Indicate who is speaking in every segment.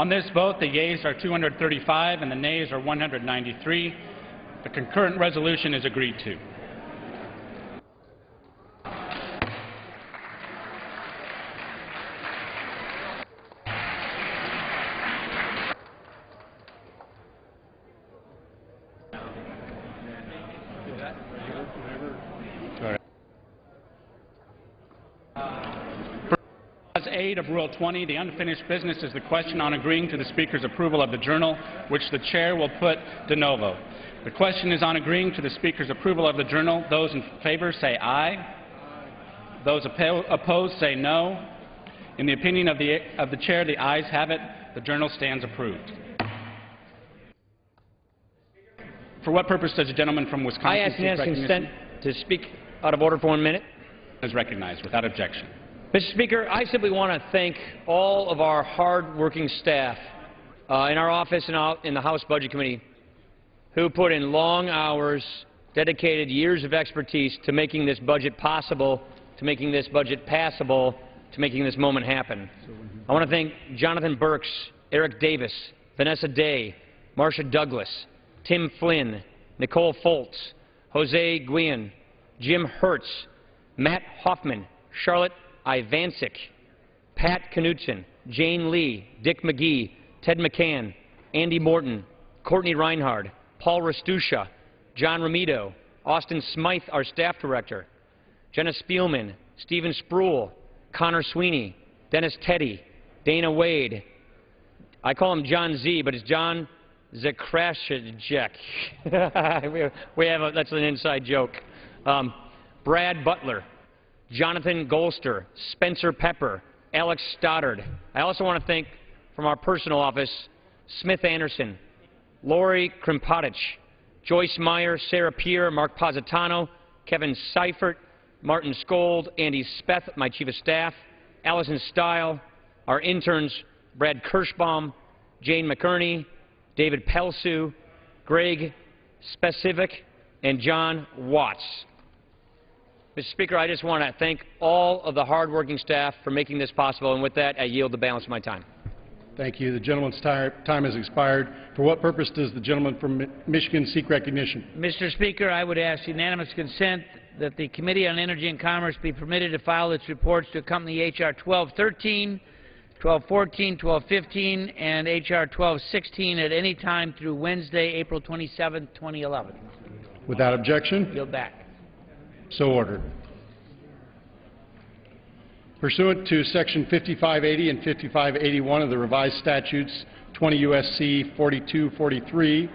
Speaker 1: On this vote, the yeas are 235 and the nays are 193. The concurrent resolution is agreed to. Clause 8 of Rule 20, the unfinished business is the question on agreeing to the Speaker's approval of the journal, which the Chair will put de novo. The question is on agreeing to the Speaker's approval of the journal. Those in favor say aye. Those opposed say no. In the opinion of the Chair, the ayes have it. The journal stands approved. For what purpose does the gentleman from Wisconsin
Speaker 2: I ask unanimous consent to speak out of order for 1 minute.
Speaker 1: Is recognized without objection.
Speaker 2: Mr. Speaker, I simply want to thank all of our hard-working staff in our office and out in the House Budget Committee who put in long hours, dedicated years of expertise to making this budget possible, to making this budget passable, to making this moment happen. I want to thank Jonathan Burks, Eric Davis, Vanessa Day, Marcia Douglas, Tim Flynn, Nicole Foltz, Jose Guillen, Jim Hertz, Matt Hoffman, Charlotte Ivancic, Pat Knudsen, Jane Lee, Dick McGee, Ted McCann, Andy Morton, Courtney Reinhard, Paul Rastusha, John Romito, Austin Smythe, our staff director, Jenna Spielman, Stephen Spruill, Connor Sweeney, Dennis Teddy, Dana Wade. I call him John Z, but it's John Zakrashajek. That's an inside joke. Brad Butler, Jonathan Golster, Spencer Pepper, Alex Stoddard. I also want to thank, from our personal office, Smith Anderson, Lori Krimpotich, Joyce Meyer, Sarah Peer, Mark Positano, Kevin Seifert, Martin Skold, Andy Speth, my Chief of Staff, Allison Stile, our interns, Brad Kirschbaum, Jane McKerney, David Pelsu, Greg Specific, and John Watts. Mr. Speaker, I just want to thank all of the hard-working staff for making this possible, and with that, I yield the balance of my time.
Speaker 3: Thank you. The gentleman's time has expired. For what purpose does the gentleman from Michigan seek recognition?
Speaker 4: Mr. Speaker, I would ask unanimous consent that the Committee on Energy and Commerce be permitted to file its reports to accompany H.R. 1213, 1214, 1215, and H.R. 1216 at any time through Wednesday, April 27, 2011.
Speaker 3: Without objection?
Speaker 4: Yield back.
Speaker 3: So ordered. Pursuant to Section 5580 and 5581 of the revised statutes 20 U.S.C. 4243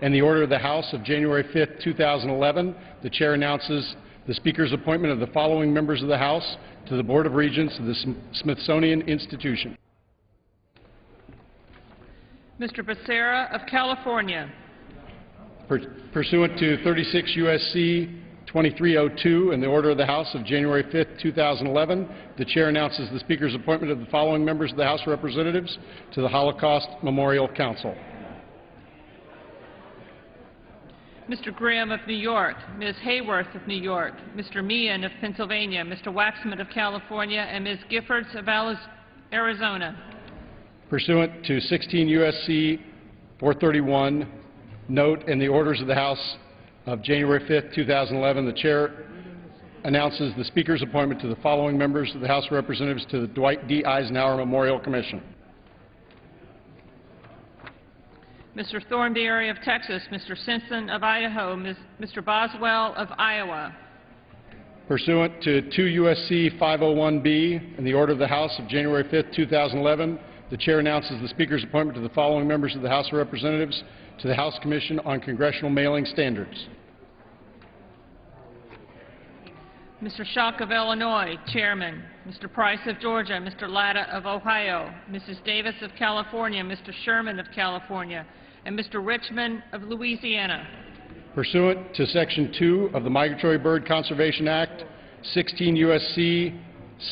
Speaker 3: and the order of the House of January 5, 2011, the Chair announces the Speaker's appointment of the following members of the House to the Board of Regents of the Smithsonian Institution.
Speaker 5: Mr. Becerra of California.
Speaker 3: Pursuant to 36 U.S.C. 2302 and the order of the House of January 5, 2011, the Chair announces the Speaker's appointment of the following members of the House of Representatives to the Holocaust Memorial Council.
Speaker 5: Mr. Grimm of New York, Ms. Hayworth of New York, Mr. Meehan of Pennsylvania, Mr. Waxman of California, and Ms. Giffords of Arizona.
Speaker 3: Pursuant to 16 U.S.C. 431, note and the orders of the House of January 5, 2011, the Chair announces the Speaker's appointment to the following members of the House of Representatives to the Dwight D. Eisenhower Memorial Commission.
Speaker 5: Mr. Thornberry of Texas, Mr. Simpson of Idaho, Mr. Boswell of Iowa.
Speaker 3: Pursuant to 2 U.S.C. 501B and the order of the House of January 5, 2011, the Chair announces the Speaker's appointment to the following members of the House of Representatives to the House Commission on Congressional Mailing Standards.
Speaker 5: Mr. Schock of Illinois, Chairman. Mr. Price of Georgia, Mr. Latta of Ohio, Mrs. Davis of California, Mr. Sherman of California, and Mr. Richmond of Louisiana.
Speaker 3: Pursuant to Section 2 of the Migratory Bird Conservation Act, 16 U.S.C.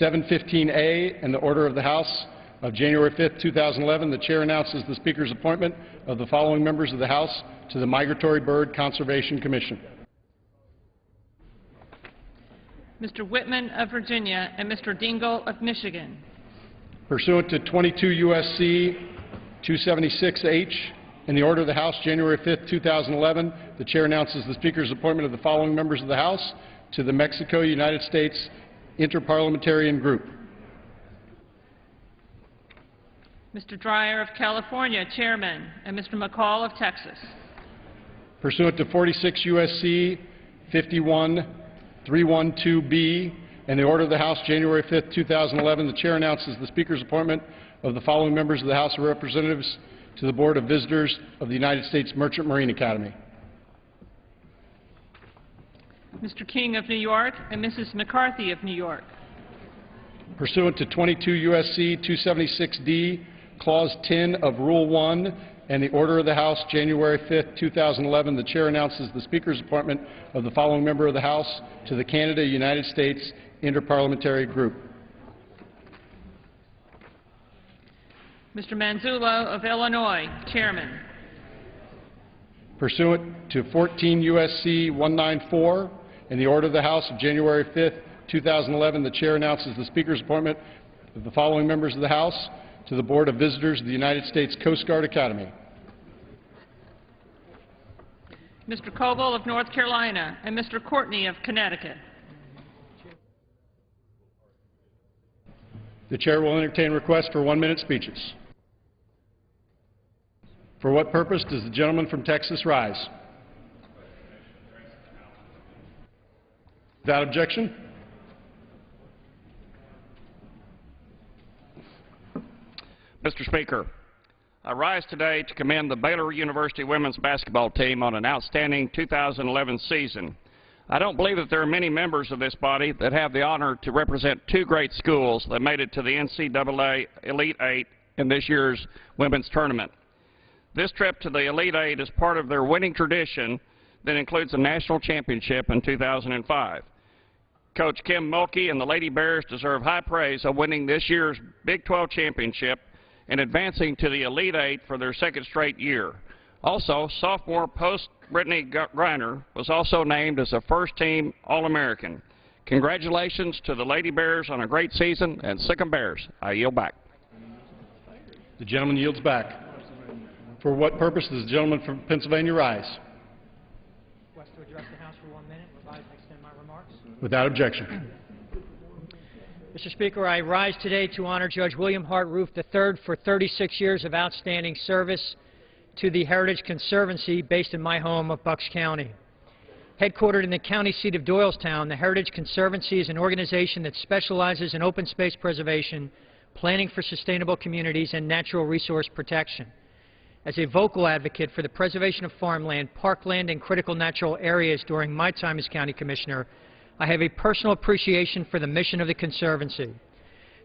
Speaker 3: 715A, and the order of the House of January 5, 2011, the Chair announces the Speaker's appointment of the following members of the House to the Migratory Bird Conservation Commission.
Speaker 5: Mr. Whitman of Virginia and Mr. Dingell of Michigan.
Speaker 3: Pursuant to 22 U.S.C. 276H. In the order of the House, January 5, 2011, the Chair announces the Speaker's appointment of the following members of the House to the Mexico-United States Interparliamentarian Group.
Speaker 5: Mr. Dreyer of California, Chairman, and Mr. McCall of Texas.
Speaker 3: Pursuant to 46 U.S.C. 51312B, and the order of the House, January 5, 2011, the Chair announces the Speaker's appointment of the following members of the House of Representatives to the Board of Visitors of the United States Merchant Marine Academy.
Speaker 5: Mr. King of New York and Mrs. McCarthy of New York.
Speaker 3: Pursuant to 22 U.S.C. 276D, Clause 10 of Rule 1, and the order of the House, January 5, 2011, the Chair announces the Speaker's appointment of the following member of the House to the Canada-United States Interparliamentary Group.
Speaker 5: Mr. Manzullo of Illinois, Chairman.
Speaker 3: Pursuant to 14 U.S.C. 194, and the order of the House of January 5, 2011, the Chair announces the Speaker's appointment of the following members of the House to the Board of Visitors of the United States Coast Guard Academy.
Speaker 5: Mr. Coble of North Carolina and Mr. Courtney of Connecticut.
Speaker 3: The Chair will entertain requests for 1-minute speeches. For what purpose does the gentleman from Texas rise? Without objection.
Speaker 6: Mr. Speaker, I rise today to commend the Baylor University women's basketball team on an outstanding 2011 season. I don't believe that there are many members of this body that have the honor to represent two great schools that made it to the NCAA Elite Eight in this year's women's tournament. This trip to the Elite Eight is part of their winning tradition that includes a national championship in 2005. Coach Kim Mulkey and the Lady Bears deserve high praise of winning this year's Big 12 championship and advancing to the Elite Eight for their second straight year. Also, sophomore post Brittany Griner was also named as a first-team All-American. Congratulations to the Lady Bears on a great season, and sic 'em Bears. I yield back.
Speaker 3: The gentleman yields back. For what purpose does the gentleman from Pennsylvania rise?
Speaker 7: Request to address the House for 1 minute. Revise and extend my remarks.
Speaker 3: Without objection.
Speaker 7: Mr. Speaker, I rise today to honor Judge William Hart Roof III for 36 years of outstanding service to the Heritage Conservancy based in my home of Bucks County. Headquartered in the county seat of Doylestown, the Heritage Conservancy is an organization that specializes in open space preservation, planning for sustainable communities, and natural resource protection. As a vocal advocate for the preservation of farmland, parkland, and critical natural areas during my time as County Commissioner, I have a personal appreciation for the mission of the Conservancy.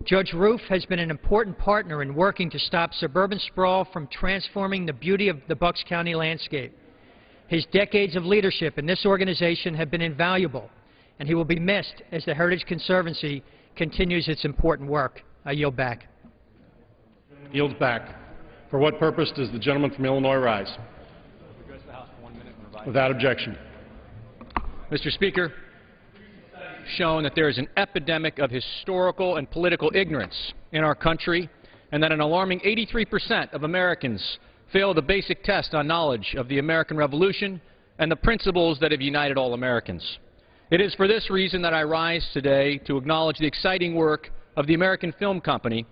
Speaker 7: Judge Roof has been an important partner in working to stop suburban sprawl from transforming the beauty of the Bucks County landscape. His decades of leadership in this organization have been invaluable, and he will be missed as the Heritage Conservancy continues its important work. I yield back.
Speaker 3: Yields back. For what purpose does the gentleman from Illinois rise? Without objection.
Speaker 8: Mr. Speaker, shown that there is an epidemic of historical and political ignorance in our country, and that an alarming 83% of Americans fail the basic test on knowledge of the American Revolution and the principles that have united all Americans. It is for this reason that I rise today to acknowledge the exciting work of the American Film Company,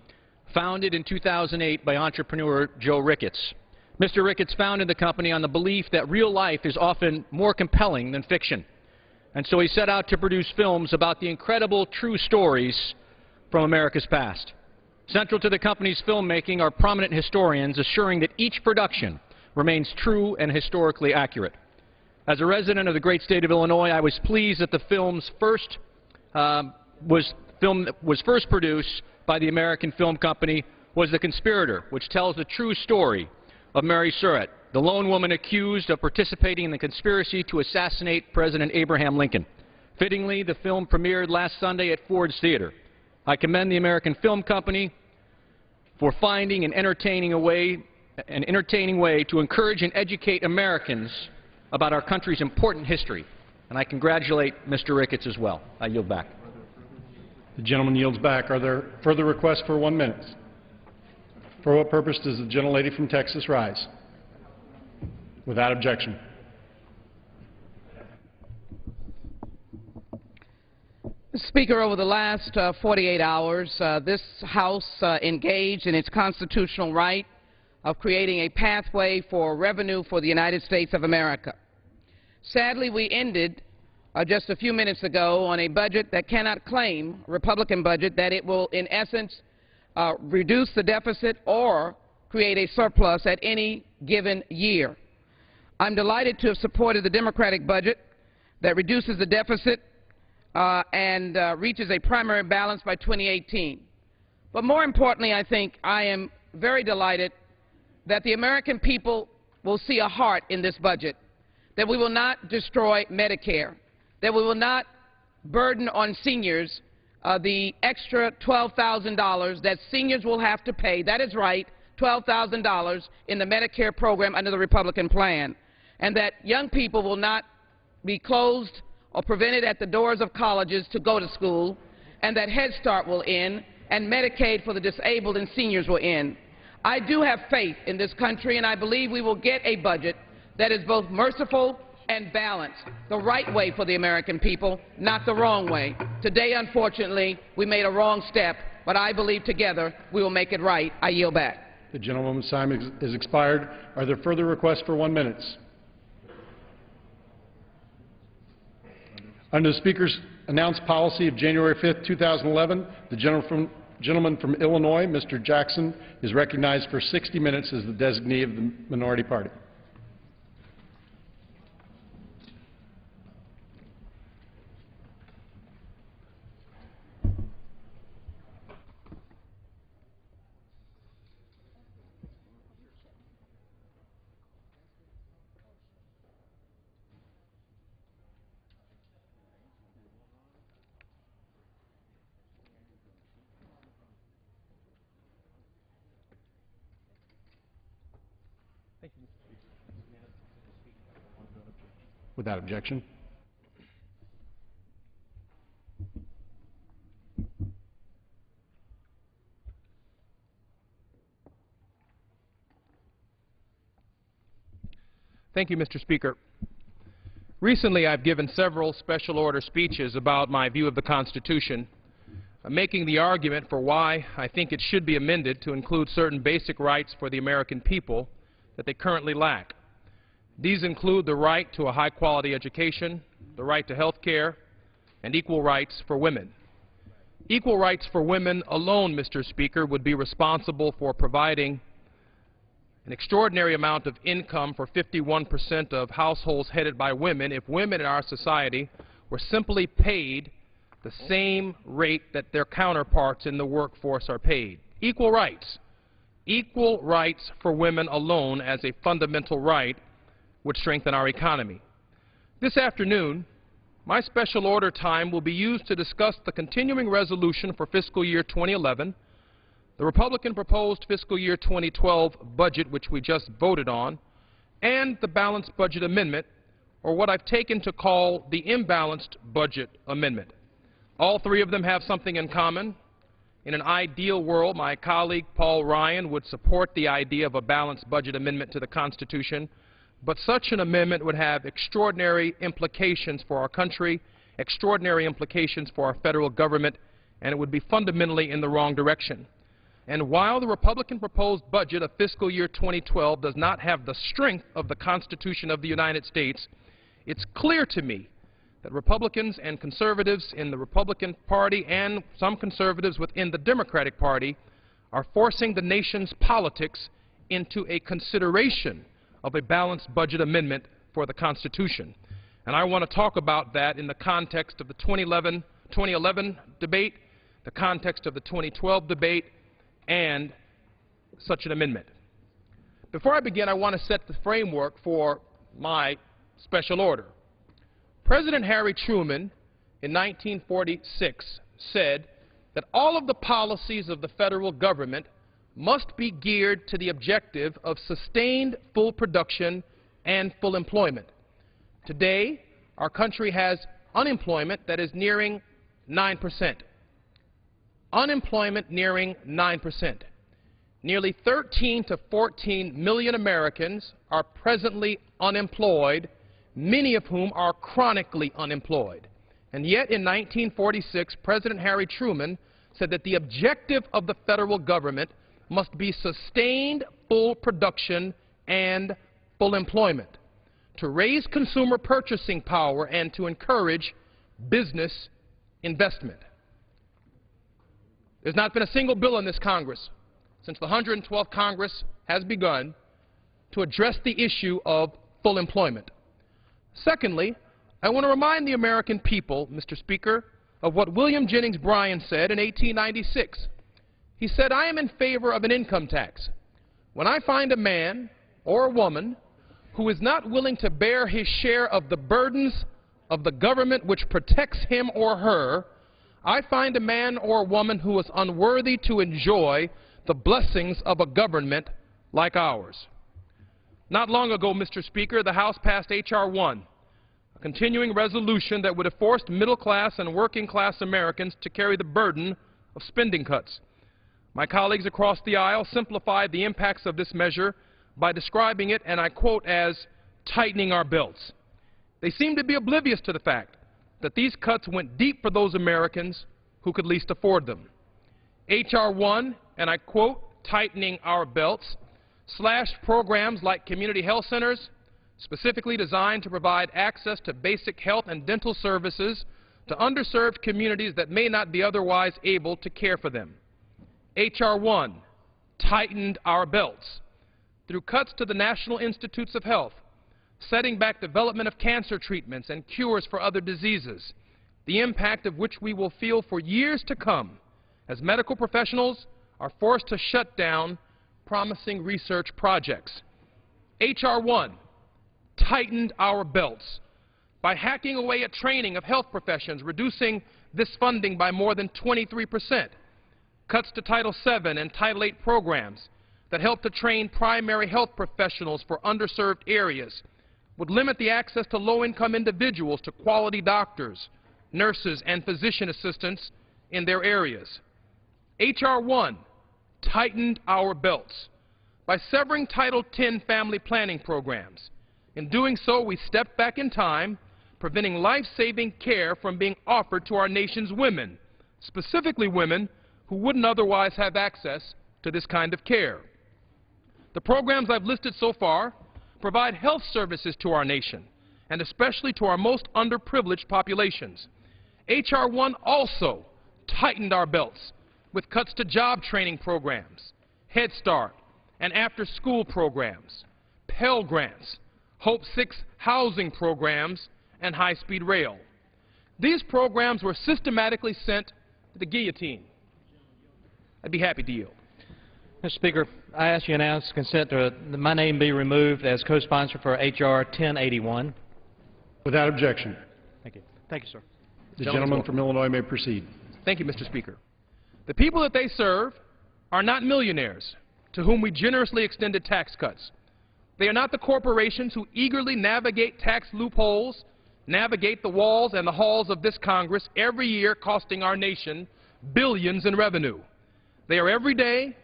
Speaker 8: founded in 2008 by entrepreneur Joe Ricketts. Mr. Ricketts founded the company on the belief that real life is often more compelling than fiction. And so he set out to produce films about the incredible true stories from America's past. Central to the company's filmmaking are prominent historians assuring that each production remains true and historically accurate. As a resident of the great state of Illinois, I was pleased that the film that was first produced by the American Film Company was The Conspirator, which tells the true story of Mary Surratt, the lone woman accused of participating in the conspiracy to assassinate President Abraham Lincoln. Fittingly, the film premiered last Sunday at Ford's Theater. I commend the American Film Company for finding an entertaining way to encourage and educate Americans about our country's important history. And I congratulate Mr. Ricketts as well. I yield back.
Speaker 3: The gentleman yields back. Are there further requests for 1 minute? For what purpose does the gentlelady from Texas rise? Without objection.
Speaker 9: Speaker, over the last 48 hours, this House engaged in its constitutional right of creating a pathway for revenue for the United States of America. Sadly, we ended just a few minutes ago on a budget that cannot claim, a Republican budget, that it will in essence reduce the deficit or create a surplus at any given year. I'm delighted to have supported the Democratic budget that reduces the deficit and reaches a primary balance by 2018. But more importantly, I think I am very delighted that the American people will see a heart in this budget, that we will not destroy Medicare, that we will not burden on seniors the extra $12,000 that seniors will have to pay. That is right, $12,000 in the Medicare program under the Republican plan, and that young people will not be closed or prevented at the doors of colleges to go to school, and that Head Start will end, and Medicaid for the disabled and seniors will end. I do have faith in this country, and I believe we will get a budget that is both merciful and balanced, the right way for the American people, not the wrong way. Today, unfortunately, we made a wrong step, but I believe together we will make it right. I yield back.
Speaker 3: The gentlewoman's time is expired. Are there further requests for 1 minute? Under the Speaker's announced policy of January 5, 2011, the gentleman from Illinois, Mr. Jackson, is recognized for 60 minutes as the designee of the minority party. Without objection.
Speaker 10: Thank you, Mr. Speaker. Recently, I've given several special order speeches about my view of the Constitution, making the argument for why I think it should be amended to include certain basic rights for the American people that they currently lack. These include the right to a high-quality education, the right to health care, and equal rights for women. Equal rights for women alone, Mr. Speaker, would be responsible for providing an extraordinary amount of income for 51% of households headed by women if women in our society were simply paid the same rate that their counterparts in the workforce are paid. Equal rights for women alone as a fundamental right would strengthen our economy. This afternoon, my special order time will be used to discuss the continuing resolution for fiscal year 2011, the Republican proposed fiscal year 2012 budget, which we just voted on, and the balanced budget amendment, or what I've taken to call the imbalanced budget amendment. All three of them have something in common. In an ideal world, my colleague Paul Ryan would support the idea of a balanced budget amendment to the Constitution, but such an amendment would have extraordinary implications for our country, extraordinary implications for our federal government, and it would be fundamentally in the wrong direction. And while the Republican proposed budget of fiscal year 2012 does not have the strength of the Constitution of the United States, it's clear to me that Republicans and conservatives in the Republican Party and some conservatives within the Democratic Party are forcing the nation's politics into a consideration of a balanced budget amendment for the Constitution. And I want to talk about that in the context of the 2011 debate, the context of the 2012 debate, and such an amendment. Before I begin, I want to set the framework for my special order. President Harry Truman in 1946 said that all of the policies of the federal government must be geared to the objective of sustained full production and full employment. Today, our country has unemployment that is nearing 9%. Unemployment nearing 9%. nearly 13 to 14 million Americans are presently unemployed, many of whom are chronically unemployed. And yet in 1946, President Harry Truman said that the objective of the federal government must be sustained full production and full employment, to raise consumer purchasing power and to encourage business investment. There's not been a single bill in this Congress since the 112th Congress has begun to address the issue of full employment. Secondly, I want to remind the American people, Mr. Speaker, of what William Jennings Bryan said in 1896. He said, "I am in favor of an income tax. When I find a man or a woman who is not willing to bear his share of the burdens of the government which protects him or her, I find a man or woman who is unworthy to enjoy the blessings of a government like ours." Not long ago, Mr. Speaker, the House passed H.R. 1, a continuing resolution that would have forced middle-class and working-class Americans to carry the burden of spending cuts. My colleagues across the aisle simplified the impacts of this measure by describing it, and I quote, as tightening our belts. They seem to be oblivious to the fact that these cuts went deep for those Americans who could least afford them. H.R. 1, and I quote, tightening our belts, slashed programs like community health centers, specifically designed to provide access to basic health and dental services to underserved communities that may not be otherwise able to care for them. H.R. 1 tightened our belts through cuts to the National Institutes of Health, setting back development of cancer treatments and cures for other diseases, the impact of which we will feel for years to come as medical professionals are forced to shut down promising research projects. H.R. 1 tightened our belts by hacking away at training of health professions, reducing this funding by more than 23%. Cuts to Title VII and Title VIII programs that help to train primary health professionals for underserved areas would limit the access to low-income individuals to quality doctors, nurses, and physician assistants in their areas. H.R. 1 tightened our belts by severing Title X family planning programs. In doing so, we stepped back in time, preventing life-saving care from being offered to our nation's women, specifically women who wouldn't otherwise have access to this kind of care. The programs I've listed so far provide health services to our nation, and especially to our most underprivileged populations. H.R. 1 also tightened our belts with cuts to job training programs, Head Start, and after-school programs, Pell Grants, Hope 6 housing programs, and high-speed rail. These programs were systematically sent to the guillotine. I'd be happy to yield.
Speaker 11: Mr. Speaker, I ask you unanimous consent to my name be removed as co-sponsor for H.R. 1081.
Speaker 3: Without objection.
Speaker 11: Thank you. Thank you, sir.
Speaker 3: The gentleman from Illinois may proceed.
Speaker 10: Thank you, Mr. Speaker. The people that they serve are not millionaires to whom we generously extended tax cuts. They are not the corporations who eagerly navigate tax loopholes, navigate the walls and the halls of this Congress every year, costing our nation billions in revenue. They are everyday,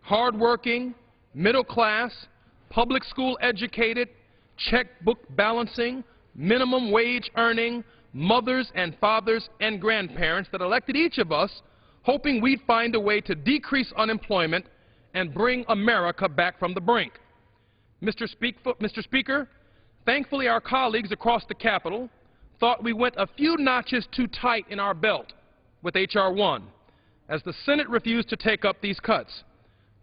Speaker 10: hardworking, middle-class, public school educated, checkbook balancing, minimum wage earning mothers and fathers and grandparents that elected each of us, hoping we'd find a way to decrease unemployment and bring America back from the brink. Mr. Speaker, thankfully our colleagues across the Capitol thought we went a few notches too tight in our belt with H.R. 1, as the Senate refused to take up these cuts.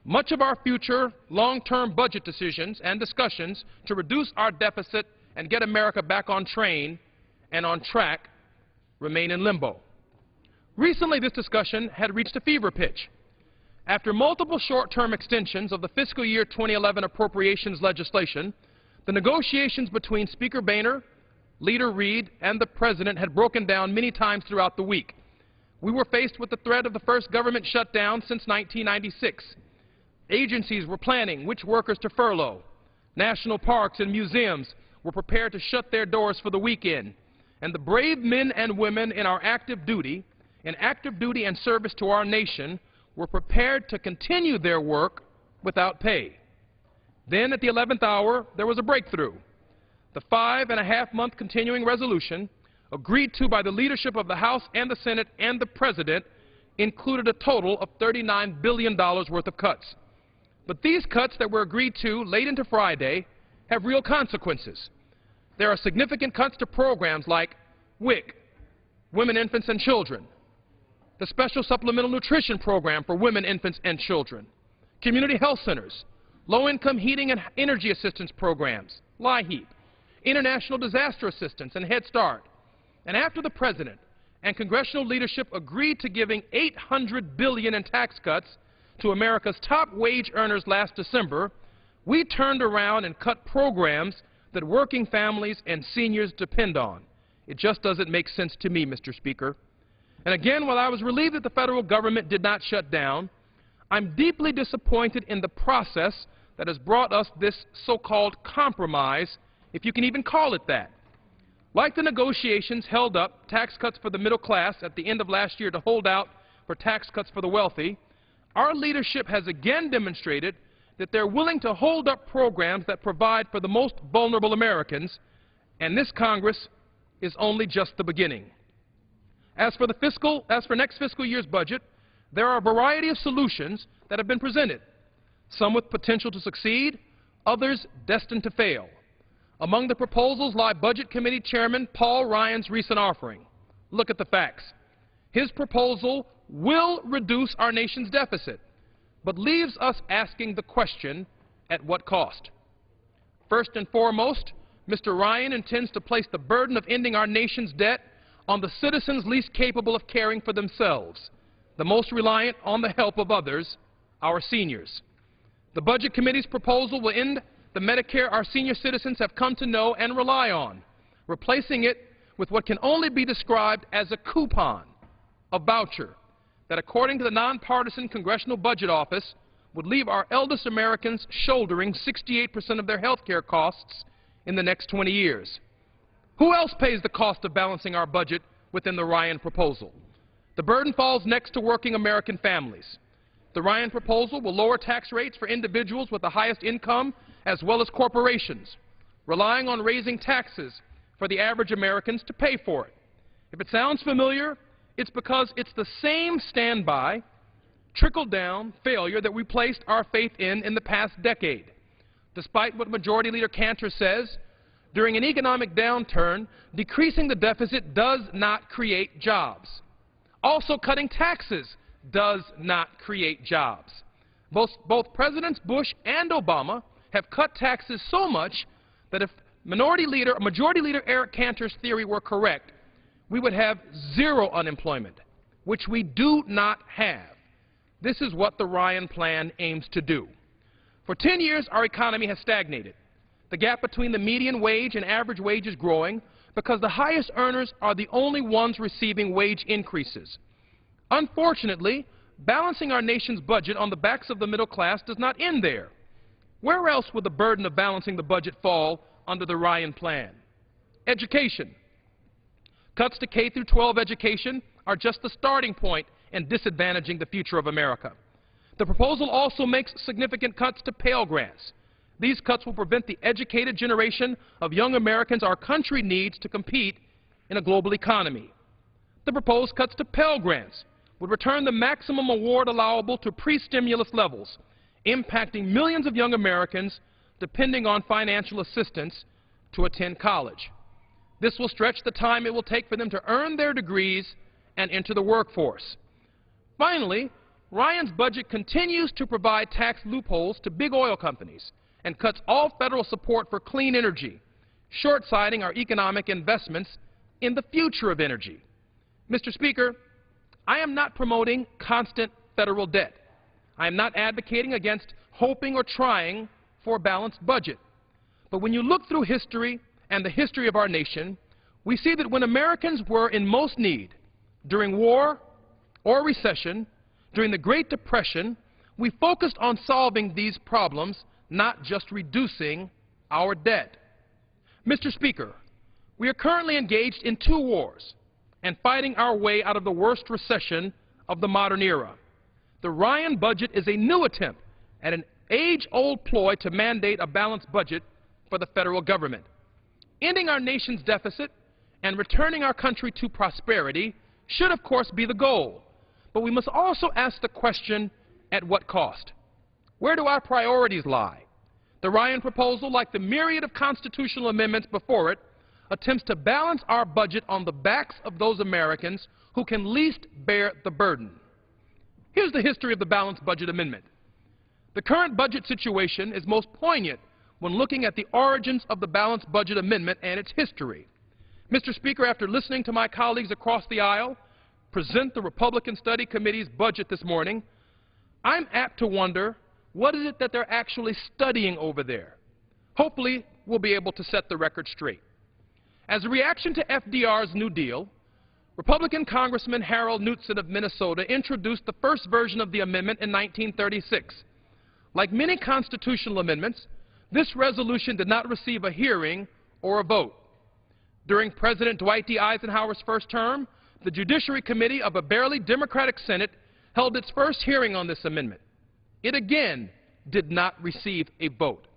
Speaker 10: Much of our future long-term budget decisions and discussions to reduce our deficit and get America back on train and on track remain in limbo. Recently, this discussion had reached a fever pitch. After multiple short-term extensions of the fiscal year 2011 appropriations legislation, the negotiations between Speaker Boehner, Leader Reid, and the President had broken down many times throughout the week. We were faced with the threat of the first government shutdown since 1996. Agencies were planning which workers to furlough. National parks and museums were prepared to shut their doors for the weekend. And the brave men and women in active duty and service to our nation were prepared to continue their work without pay. Then, at the 11th hour, there was a breakthrough. The 5.5-month continuing resolution, agreed to by the leadership of the House and the Senate and the President, included a total of $39 billion worth of cuts. But these cuts that were agreed to late into Friday have real consequences. There are significant cuts to programs like WIC, Women, Infants, and Children, the Special Supplemental Nutrition Program for women, infants, and children, community health centers, low-income heating and energy assistance programs, LIHEAP, international disaster assistance, and Head Start. And after the President and congressional leadership agreed to giving $800 billion in tax cuts to America's top wage earners last December, we turned around and cut programs that working families and seniors depend on. It just doesn't make sense to me, Mr. Speaker. And again, while I was relieved that the federal government did not shut down, I'm deeply disappointed in the process that has brought us this so-called compromise, if you can even call it that. Like the negotiations held up tax cuts for the middle class at the end of last year to hold out for tax cuts for the wealthy, our leadership has again demonstrated that they're willing to hold up programs that provide for the most vulnerable Americans, and this Congress is only just the beginning. As for next fiscal year's budget, there are a variety of solutions that have been presented, some with potential to succeed, others destined to fail. Among the proposals lie Budget Committee Chairman Paul Ryan's recent offering. Look at the facts. His proposal will reduce our nation's deficit, but leaves us asking the question, at what cost? First and foremost, Mr. Ryan intends to place the burden of ending our nation's debt on the citizens least capable of caring for themselves, the most reliant on the help of others, our seniors. The Budget Committee's proposal will end the Medicare our senior citizens have come to know and rely on, replacing it with what can only be described as a coupon, a voucher, that according to the nonpartisan Congressional Budget Office would leave our eldest Americans shouldering 68% of their health care costs in the next 20 years. Who else pays the cost of balancing our budget within the Ryan proposal? The burden falls next to working American families. The Ryan proposal will lower tax rates for individuals with the highest income as well as corporations, relying on raising taxes for the average Americans to pay for it. If it sounds familiar, it's because it's the same standby, trickle-down failure that we placed our faith in the past decade. Despite what Majority Leader Cantor says, during an economic downturn, decreasing the deficit does not create jobs. Also, cutting taxes does not create jobs. Both Presidents Bush and Obama have cut taxes so much that if Majority Leader Eric Cantor's theory were correct, we would have zero unemployment, which we do not have. This is what the Ryan plan aims to do. For 10 years, our economy has stagnated. The gap between the median wage and average wage is growing because the highest earners are the only ones receiving wage increases. Unfortunately, balancing our nation's budget on the backs of the middle class does not end there. Where else would the burden of balancing the budget fall under the Ryan plan? Education. Cuts to K through 12 education are just the starting point in disadvantaging the future of America. The proposal also makes significant cuts to Pell Grants. These cuts will prevent the educated generation of young Americans our country needs to compete in a global economy. The proposed cuts to Pell Grants would return the maximum award allowable to pre-stimulus levels, impacting millions of young Americans depending on financial assistance to attend college. This will stretch the time it will take for them to earn their degrees and enter the workforce. Finally, Ryan's budget continues to provide tax loopholes to big oil companies and cuts all federal support for clean energy, short-sighting our economic investments in the future of energy. Mr. Speaker, I am not promoting constant federal debt. I am not advocating against hoping or trying for a balanced budget. But when you look through history and the history of our nation, we see that when Americans were in most need, during war or recession, during the Great Depression, we focused on solving these problems, not just reducing our debt. Mr. Speaker, we are currently engaged in 2 wars and fighting our way out of the worst recession of the modern era. The Ryan budget is a new attempt at an age-old ploy to mandate a balanced budget for the federal government. Ending our nation's deficit and returning our country to prosperity should, of course, be the goal. But we must also ask the question, at what cost? Where do our priorities lie? The Ryan proposal, like the myriad of constitutional amendments before it, attempts to balance our budget on the backs of those Americans who can least bear the burden. Here's the history of the balanced budget amendment. The current budget situation is most poignant when looking at the origins of the balanced budget amendment and its history. Mr. Speaker, after listening to my colleagues across the aisle present the Republican Study Committee's budget this morning, I'm apt to wonder, what is it that they're actually studying over there? Hopefully, we'll be able to set the record straight. As a reaction to FDR's New Deal, Republican Congressman Harold Knutson of Minnesota introduced the first version of the amendment in 1936. Like many constitutional amendments, this resolution did not receive a hearing or a vote. During President Dwight D. Eisenhower's first term, the Judiciary Committee of a barely Democratic Senate held its first hearing on this amendment. It again did not receive a vote.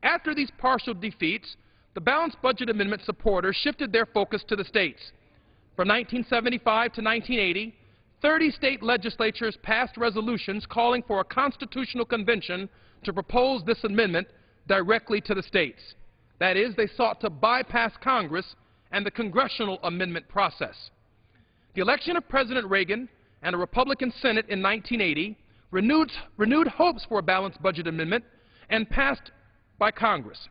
Speaker 10: After these partial defeats, the balanced budget amendment supporters shifted their focus to the states. From 1975 to 1980, 30 state legislatures passed resolutions calling for a constitutional convention to propose this amendment directly to the states. That is, they sought to bypass Congress and the congressional amendment process. The election of President Reagan and a Republican Senate in 1980 renewed hopes for a balanced budget amendment and passed by Congress.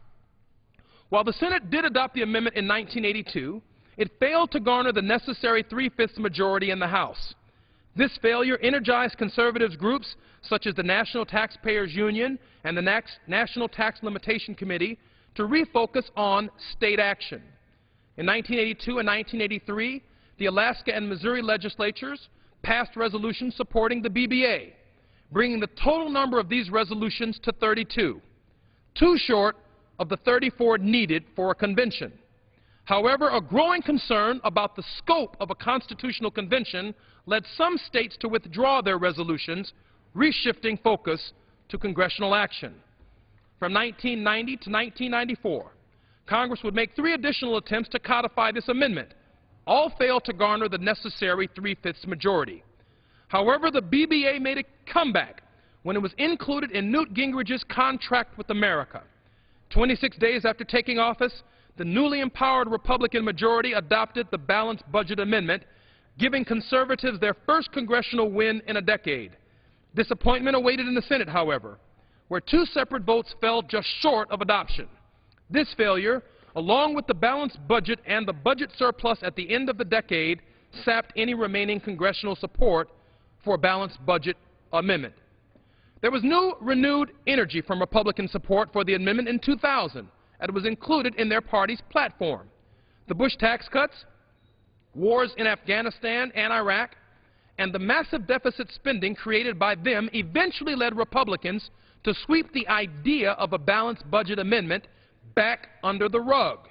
Speaker 10: While the Senate did adopt the amendment in 1982, it failed to garner the necessary 3/5 majority in the House. This failure energized conservative groups such as the National Taxpayers Union and the National Tax Limitation Committee to refocus on state action. In 1982 and 1983, the Alaska and Missouri legislatures passed resolutions supporting the BBA, bringing the total number of these resolutions to 32, too short of the 34 needed for a convention. However, a growing concern about the scope of a constitutional convention led some states to withdraw their resolutions, reshifting focus to congressional action. From 1990 to 1994, Congress would make 3 additional attempts to codify this amendment. All failed to garner the necessary 3/5 majority. However, the BBA made a comeback when it was included in Newt Gingrich's contract with America. 26 days after taking office, the newly empowered Republican majority adopted the balanced budget amendment, giving conservatives their first congressional win in a decade. Disappointment awaited in the Senate, however, where 2 separate votes fell just short of adoption. This failure, along with the balanced budget and the budget surplus at the end of the decade, sapped any remaining congressional support for a balanced budget amendment. There was no renewed energy from Republican support for the amendment in 2000, and it was included in their party's platform. The Bush tax cuts, wars in Afghanistan and Iraq, and the massive deficit spending created by them eventually led Republicans to sweep the idea of a balanced budget amendment back under the rug.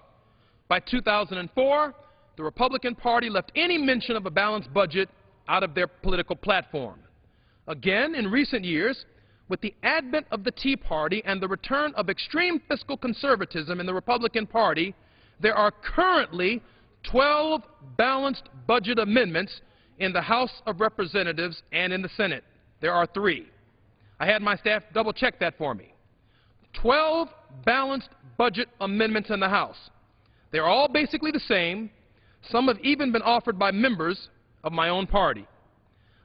Speaker 10: By 2004, the Republican Party left any mention of a balanced budget out of their political platform. Again, in recent years, with the advent of the Tea Party and the return of extreme fiscal conservatism in the Republican Party, there are currently 12 balanced budget amendments in the House of Representatives and in the Senate. There are 3. I had my staff double-check that for me. 12 balanced budget amendments in the House. They're all basically the same. Some have even been offered by members of my own party.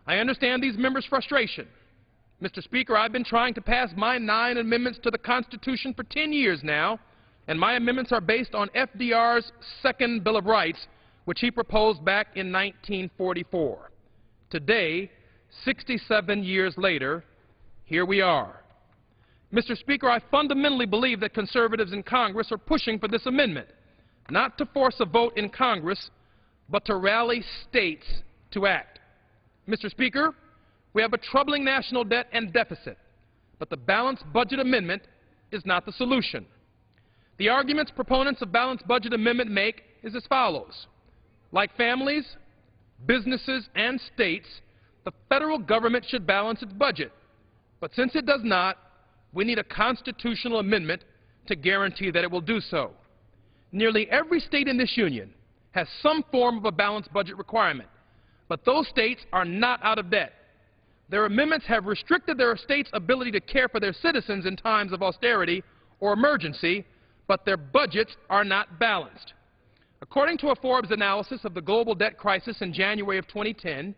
Speaker 10: I understand these members' frustration. Mr. Speaker, I've been trying to pass my 9 amendments to the Constitution for 10 years now, and my amendments are based on FDR's second Bill of Rights, which he proposed back in 1944. Today, 67 years later, here we are. Mr. Speaker, I fundamentally believe that conservatives in Congress are pushing for this amendment, not to force a vote in Congress, but to rally states to act. Mr. Speaker, we have a troubling national debt and deficit, but the balanced budget amendment is not the solution. The arguments proponents of balanced budget amendment make is as follows. Like families, businesses, and states, the federal government should balance its budget. But since it does not, we need a constitutional amendment to guarantee that it will do so. Nearly every state in this union has some form of a balanced budget requirement, but those states are not out of debt. Their amendments have restricted their states' ability to care for their citizens in times of austerity or emergency, but their budgets are not balanced. According to a Forbes analysis of the global debt crisis in January of 2010,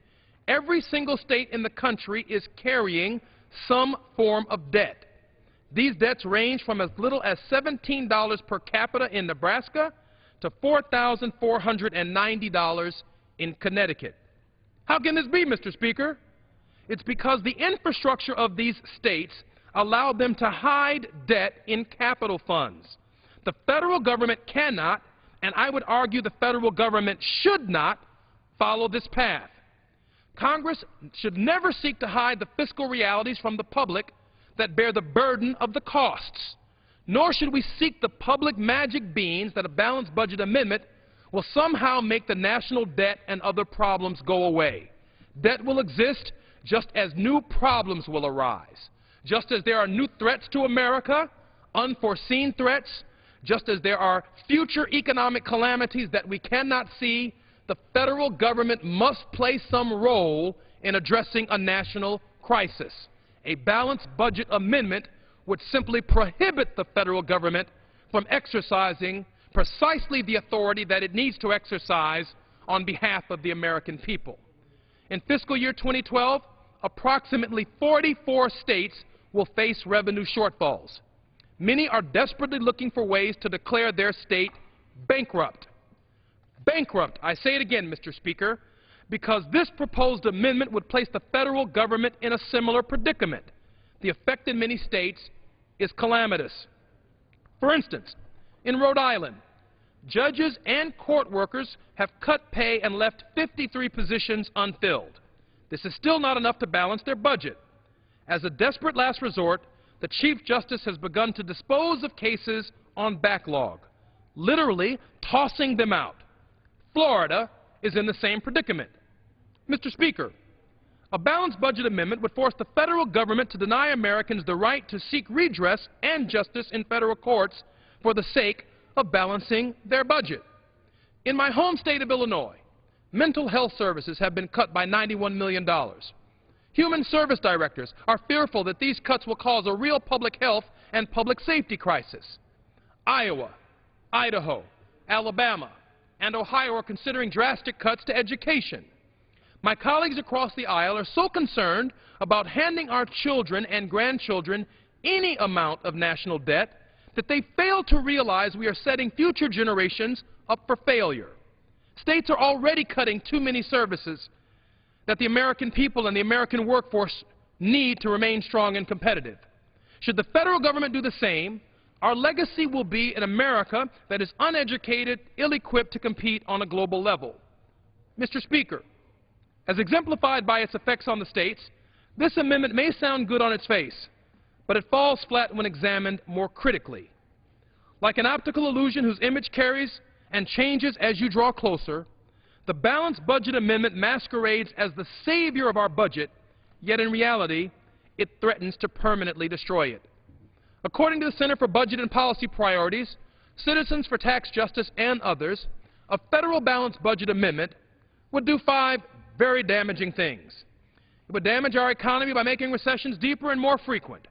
Speaker 10: every single state in the country is carrying some form of debt. These debts range from as little as $17 per capita in Nebraska to $4,490 in Connecticut. How can this be, Mr. Speaker? It's because the infrastructure of these states allowed them to hide debt in capital funds. The federal government cannot, and I would argue the federal government should not, follow this path. Congress should never seek to hide the fiscal realities from the public that bear the burden of the costs, nor should we seek the public magic beans that a balanced budget amendment will somehow make the national debt and other problems go away. Debt will exist just as new problems will arise. Just as there are new threats to America, unforeseen threats, just as there are future economic calamities that we cannot see, the federal government must play some role in addressing a national crisis. A balanced budget amendment would simply prohibit the federal government from exercising precisely the authority that it needs to exercise on behalf of the American people. In fiscal year 2012, approximately 44 states will face revenue shortfalls. Many are desperately looking for ways to declare their state bankrupt. Bankrupt, I say it again, Mr. Speaker, because this proposed amendment would place the federal government in a similar predicament. The effect in many states is calamitous. For instance, in Rhode Island, judges and court workers have cut pay and left 53 positions unfilled. This is still not enough to balance their budget. As a desperate last resort, the Chief Justice has begun to dispose of cases on backlog, literally tossing them out. Florida is in the same predicament. Mr. Speaker, a balanced budget amendment would force the federal government to deny Americans the right to seek redress and justice in federal courts for the sake of balancing their budget. In my home state of Illinois, mental health services have been cut by $91 million. Human service directors are fearful that these cuts will cause a real public health and public safety crisis. Iowa, Idaho, Alabama, and Ohio are considering drastic cuts to education. My colleagues across the aisle are so concerned about handing our children and grandchildren any amount of national debt that they fail to realize we are setting future generations up for failure. States are already cutting too many services that the American people and the American workforce need to remain strong and competitive. Should the federal government do the same, our legacy will be an America that is uneducated, ill-equipped to compete on a global level. Mr. Speaker, as exemplified by its effects on the states, this amendment may sound good on its face, but it falls flat when examined more critically. Like an optical illusion whose image carries and changes as you draw closer, the balanced budget amendment masquerades as the savior of our budget, yet in reality, it threatens to permanently destroy it. According to the Center for Budget and Policy Priorities, Citizens for Tax Justice, and others, a federal balanced budget amendment would do 5 very damaging things. It would damage our economy by making recessions deeper and more frequent.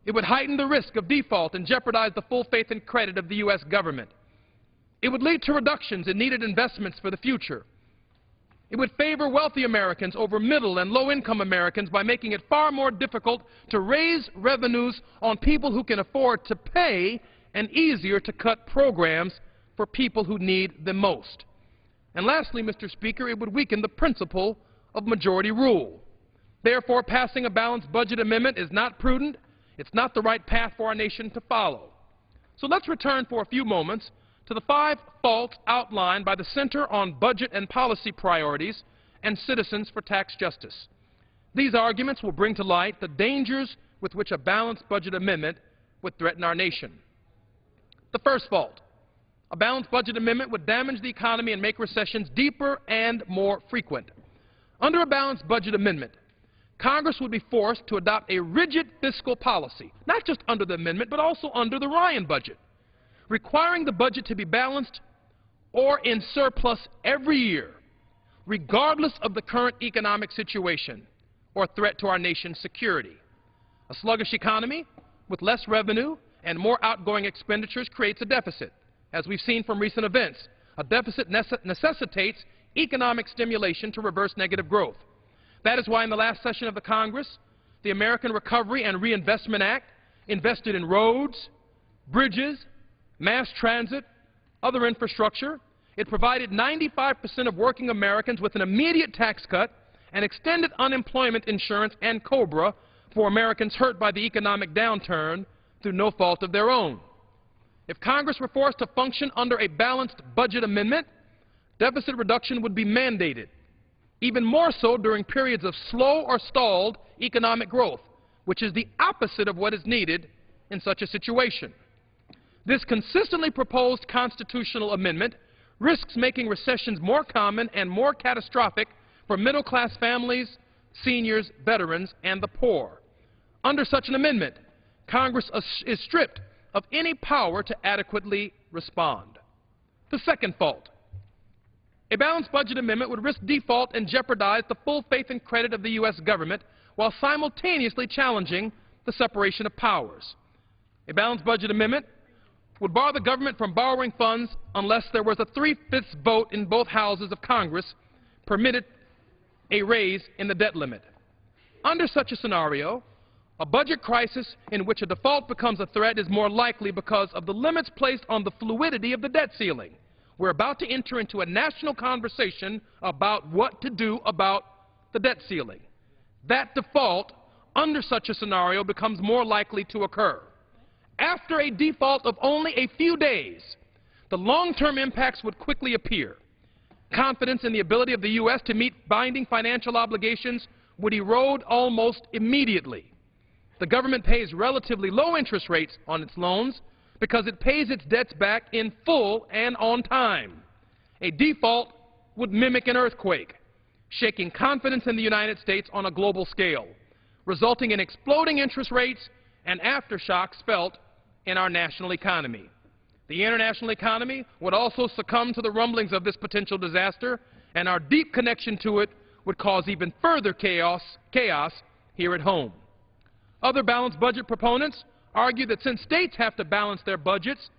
Speaker 10: It would heighten the risk of default and jeopardize the full faith and credit of the U.S. government. It would lead to reductions in needed investments for the future. It would favor wealthy Americans over middle and low-income Americans by making it far more difficult to raise revenues on people who can afford to pay and easier to cut programs for people who need them most. And lastly, Mr. Speaker, it would weaken the principle of majority rule. Therefore, passing a balanced budget amendment is not prudent. It's not the right path for our nation to follow. So let's return for a few moments to the 5 faults outlined by the Center on Budget and Policy Priorities and Citizens for Tax Justice. These arguments will bring to light the dangers with which a balanced budget amendment would threaten our nation. The first fault: a balanced budget amendment would damage the economy and make recessions deeper and more frequent. Under a balanced budget amendment, Congress would be forced to adopt a rigid fiscal policy, not just under the amendment, but also under the Ryan budget, requiring the budget to be balanced or in surplus every year, regardless of the current economic situation or threat to our nation's security. A sluggish economy with less revenue and more outgoing expenditures creates a deficit. As we've seen from recent events, a deficit necessitates economic stimulation to reverse negative growth. That is why in the last session of the Congress, the American Recovery and Reinvestment Act invested in roads, bridges, mass transit, other infrastructure. It provided 95% of working Americans with an immediate tax cut and extended unemployment insurance and COBRA for Americans hurt by the economic downturn through no fault of their own. If Congress were forced to function under a balanced budget amendment, deficit reduction would be mandated, even more so during periods of slow or stalled economic growth, which is the opposite of what is needed in such a situation. This consistently proposed constitutional amendment risks making recessions more common and more catastrophic for middle-class families, seniors, veterans, and the poor. Under such an amendment, Congress is stripped of any power to adequately respond. The second fault. A balanced budget amendment would risk default and jeopardize the full faith and credit of the U.S. government while simultaneously challenging the separation of powers. A balanced budget amendment would bar the government from borrowing funds unless there was a 3/5 vote in both houses of Congress permitted a raise in the debt limit. Under such a scenario, a budget crisis in which a default becomes a threat is more likely because of the limits placed on the fluidity of the debt ceiling. We're about to enter into a national conversation about what to do about the debt ceiling. That default, under such a scenario, becomes more likely to occur. After a default of only a few days, the long-term impacts would quickly appear. Confidence in the ability of the U.S. to meet binding financial obligations would erode almost immediately. The government pays relatively low interest rates on its loans because it pays its debts back in full and on time. A default would mimic an earthquake, shaking confidence in the United States on a global scale, resulting in exploding interest rates and aftershocks felt in our national economy. The international economy would also succumb to the rumblings of this potential disaster, and our deep connection to it would cause even further chaos here at home. Other balanced budget proponents argue that since states have to balance their budgets,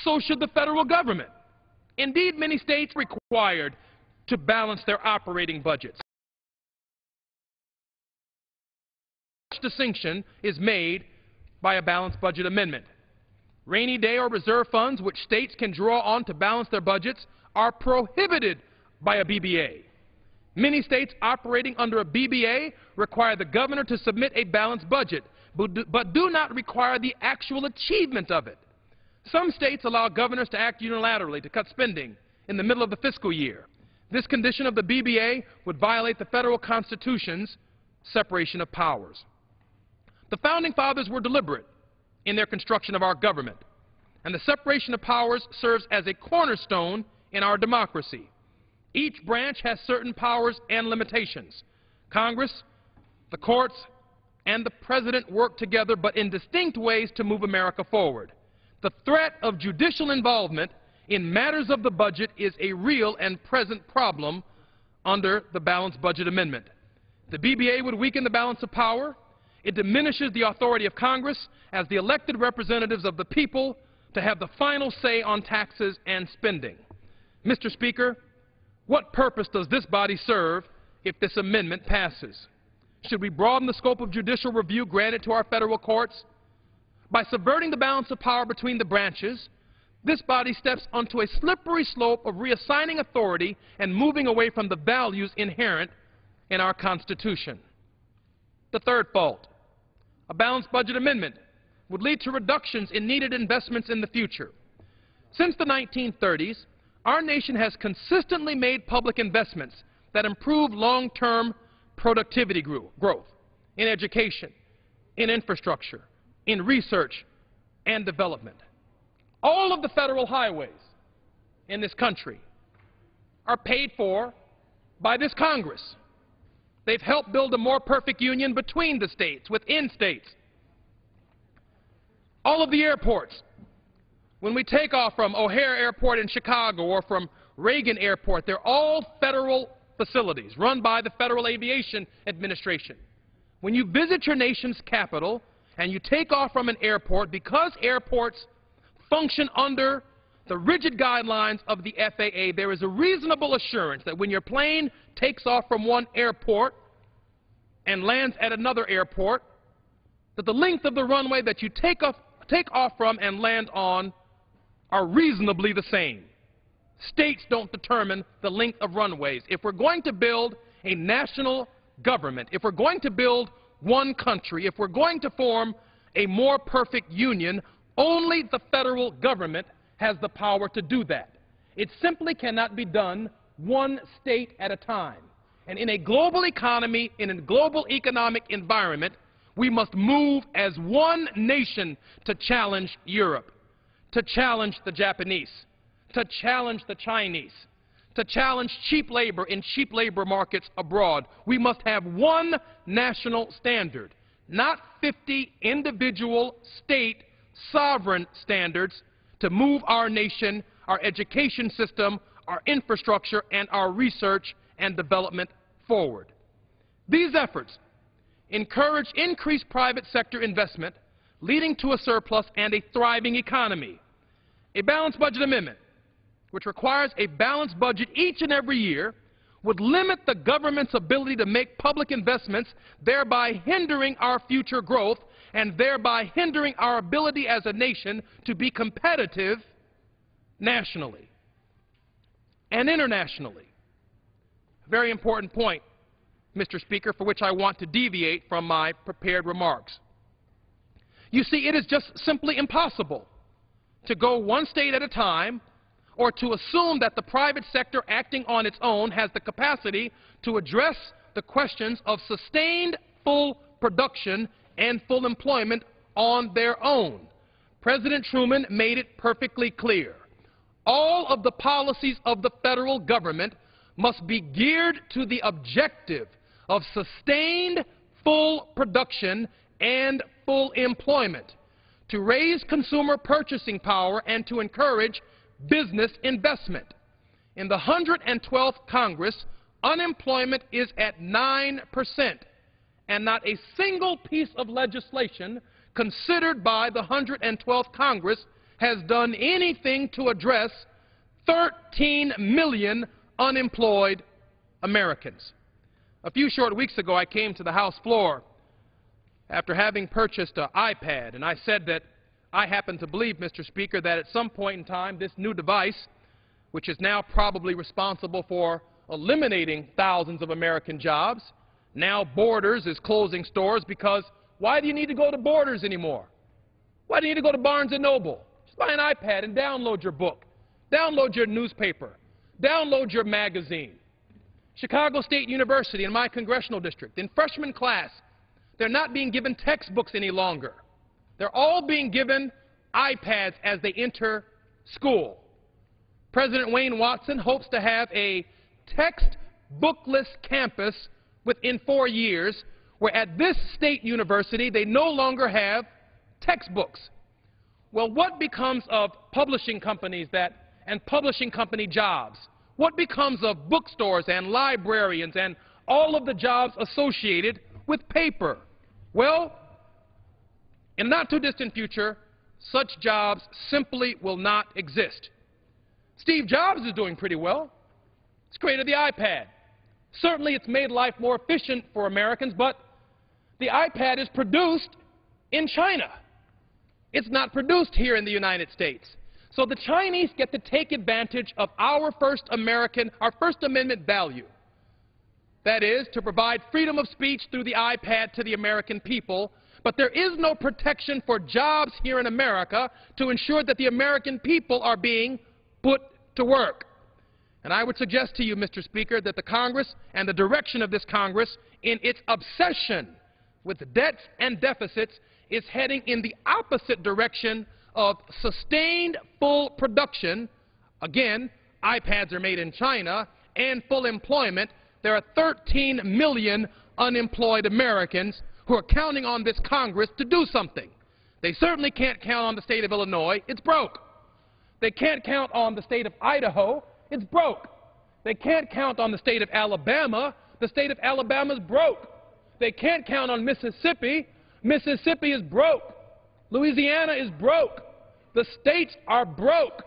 Speaker 10: so should the federal government. Indeed, many states are required to balance their operating budgets. Such distinction is made by a balanced budget amendment. Rainy day or reserve funds, which states can draw on to balance their budgets, are prohibited by a BBA. Many states operating under a BBA require the governor to submit a balanced budget, but do not require the actual achievement of it. Some states allow governors to act unilaterally to cut spending in the middle of the fiscal year. This condition of the BBA would violate the federal Constitution's separation of powers. The Founding Fathers were deliberate in their construction of our government, and the separation of powers serves as a cornerstone in our democracy. Each branch has certain powers and limitations. Congress, the courts, and the President work together, but in distinct ways, to move America forward. The threat of judicial involvement in matters of the budget is a real and present problem under the balanced budget amendment. The BBA would weaken the balance of power. It diminishes the authority of Congress as the elected representatives of the people to have the final say on taxes and spending. Mr. Speaker, what purpose does this body serve if this amendment passes? Should we broaden the scope of judicial review granted to our federal courts? By subverting the balance of power between the branches, this body steps onto a slippery slope of reassigning authority and moving away from the values inherent in our Constitution. The third fault. A balanced budget amendment would lead to reductions in needed investments in the future. Since the 1930s, our nation has consistently made public investments that improve long-term productivity growth in education, in infrastructure, in research and development. All of the federal highways in this country are paid for by this Congress. They've helped build a more perfect union between the states, within states. All of the airports, when we take off from O'Hare Airport in Chicago or from Reagan Airport, they're all federal facilities run by the Federal Aviation Administration. When you visit your nation's capital and you take off from an airport, because airports function under the rigid guidelines of the FAA, there is a reasonable assurance that when your plane takes off from one airport and lands at another airport, that the length of the runway that you take off from and land on are reasonably the same. States don't determine the length of runways. If we're going to build a national government, if we're going to build one country, if we're going to form a more perfect union, only the federal government has the power to do that. It simply cannot be done one state at a time. And in a global economy, in a global economic environment, we must move as one nation to challenge Europe, to challenge the Japanese, to challenge the Chinese, to challenge cheap labor in cheap labor markets abroad. We must have one national standard, not 50 individual state sovereign standards to move our nation, our education system, our infrastructure, and our research and development forward. These efforts encourage increased private sector investment, leading to a surplus and a thriving economy. A balanced budget amendment, which requires a balanced budget each and every year, would limit the government's ability to make public investments, thereby hindering our future growth and thereby hindering our ability as a nation to be competitive nationally and internationally. A very important point, Mr. Speaker, for which I want to deviate from my prepared remarks. You see, it is just simply impossible to go one state at a time or to assume that the private sector acting on its own has the capacity to address the questions of sustained full production and full employment on their own. President Truman made it perfectly clear. All of the policies of the federal government must be geared to the objective of sustained full production and full employment, to raise consumer purchasing power and to encourage business investment. In the 112th Congress, unemployment is at 9%, and not a single piece of legislation considered by the 112th Congress has done anything to address 13 million unemployed Americans. A few short weeks ago, I came to the House floor after having purchased an iPad, and I said that I happen to believe, Mr. Speaker, that at some point in time, this new device, which is now probably responsible for eliminating thousands of American jobs, now Borders is closing stores because why do you need to go to Borders anymore? Why do you need to go to Barnes & Noble? Just buy an iPad and download your book, download your newspaper, download your magazine. Chicago State University in my congressional district, in freshman class, they're not being given textbooks any longer. They're all being given iPads as they enter school. President Wayne Watson hopes to have a textbookless campus within 4 years, where at this state university they no longer have textbooks. Well, what becomes of publishing companies and publishing company jobs? What becomes of bookstores and librarians and all of the jobs associated with paper? Well, in the not-too-distant future, such jobs simply will not exist. Steve Jobs is doing pretty well. He's created the iPad. Certainly it's made life more efficient for Americans, but the iPad is produced in China. It's not produced here in the United States. So the Chinese get to take advantage of our First Amendment value. That is, to provide freedom of speech through the iPad to the American people, but there is no protection for jobs here in America to ensure that the American people are being put to work. And I would suggest to you, Mr. Speaker, that the Congress and the direction of this Congress in its obsession with debts and deficits is heading in the opposite direction of sustained full production. Again, iPads are made in China, and full employment, there are 13 million unemployed Americans who are counting on this Congress to do something. They certainly can't count on the state of Illinois. It's broke. They can't count on the state of Idaho. It's broke. They can't count on the state of Alabama. The state of Alabama is broke. They can't count on Mississippi. Mississippi is broke. Louisiana is broke. The states are broke.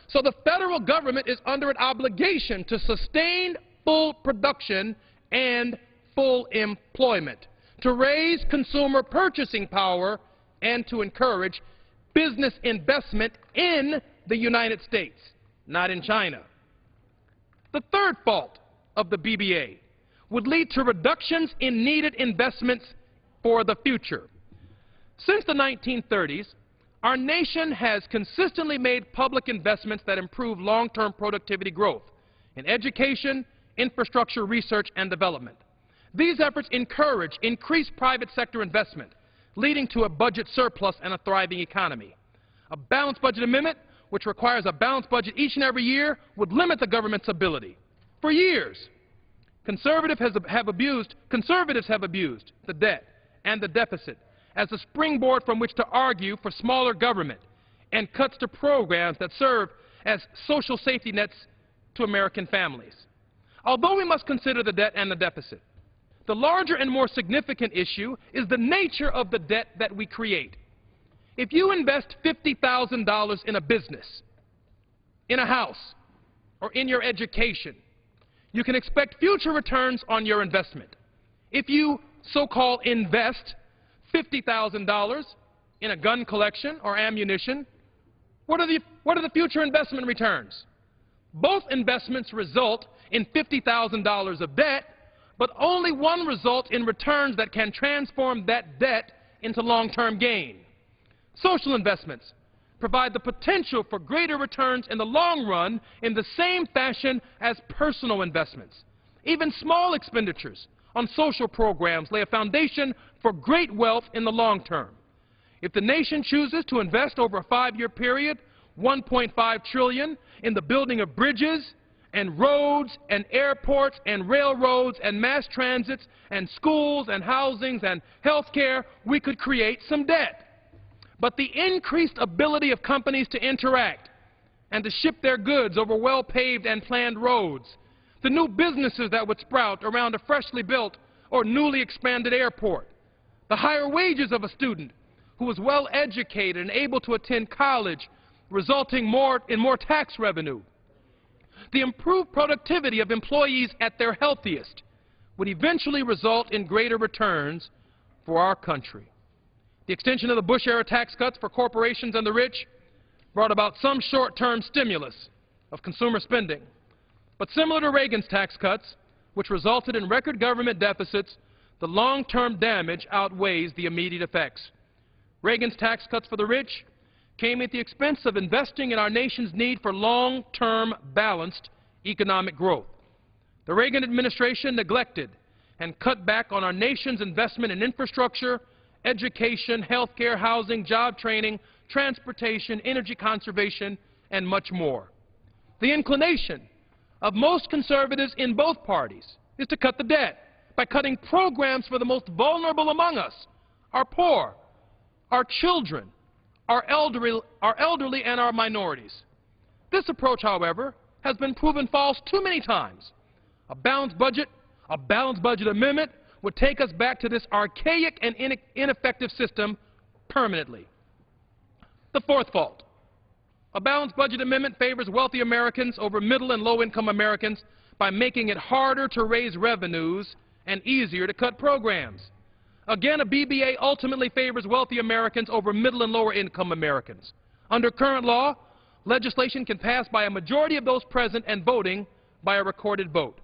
Speaker 10: So the federal government is under an obligation to sustain full production and full employment, to raise consumer purchasing power, and to encourage business investment in the United States, not in China. The third fault of the BBA would lead to reductions in needed investments for the future. Since the 1930s, our nation has consistently made public investments that improve long-term productivity growth in education, infrastructure, research, and development. These efforts encourage increased private sector investment, leading to a budget surplus and a thriving economy. A balanced budget amendment, which requires a balanced budget each and every year, would limit the government's ability. For years, conservatives have abused the debt and the deficit as a springboard from which to argue for smaller government and cuts to programs that serve as social safety nets to American families. Although we must consider the debt and the deficit, the larger and more significant issue is the nature of the debt that we create. If you invest $50,000 in a business, in a house, or in your education, you can expect future returns on your investment. If you so-called invest $50,000 in a gun collection or ammunition, what are the future investment returns? Both investments result in $50,000 of debt, but only one results in returns that can transform that debt into long-term gain. Social investments provide the potential for greater returns in the long run in the same fashion as personal investments. Even small expenditures on social programs lay a foundation for great wealth in the long term. If the nation chooses to invest over a 5-year period $1.5 trillion in the building of bridges and roads and airports and railroads and mass transits and schools and housings and health care, we could create some debt. But the increased ability of companies to interact and to ship their goods over well-paved and planned roads, the new businesses that would sprout around a freshly built or newly expanded airport, the higher wages of a student who is well educated and able to attend college, resulting in more tax revenue, the improved productivity of employees at their healthiest would eventually result in greater returns for our country. The extension of the Bush-era tax cuts for corporations and the rich brought about some short-term stimulus of consumer spending. But similar to Reagan's tax cuts, which resulted in record government deficits, the long-term damage outweighs the immediate effects. Reagan's tax cuts for the rich came at the expense of investing in our nation's need for long-term balanced economic growth. The Reagan administration neglected and cut back on our nation's investment in infrastructure, education, health care, housing, job training, transportation, energy conservation, and much more. The inclination of most conservatives in both parties is to cut the debt by cutting programs for the most vulnerable among us, our poor, our children, our elderly, and our minorities. This approach, however, has been proven false too many times. A balanced budget amendment would take us back to this archaic and ineffective system permanently. The fourth fault. A balanced budget amendment favors wealthy Americans over middle and low-income Americans by making it harder to raise revenues and easier to cut programs. Again, a BBA ultimately favors wealthy Americans over middle and lower-income Americans. Under current law, legislation can pass by a majority of those present and voting by a recorded vote.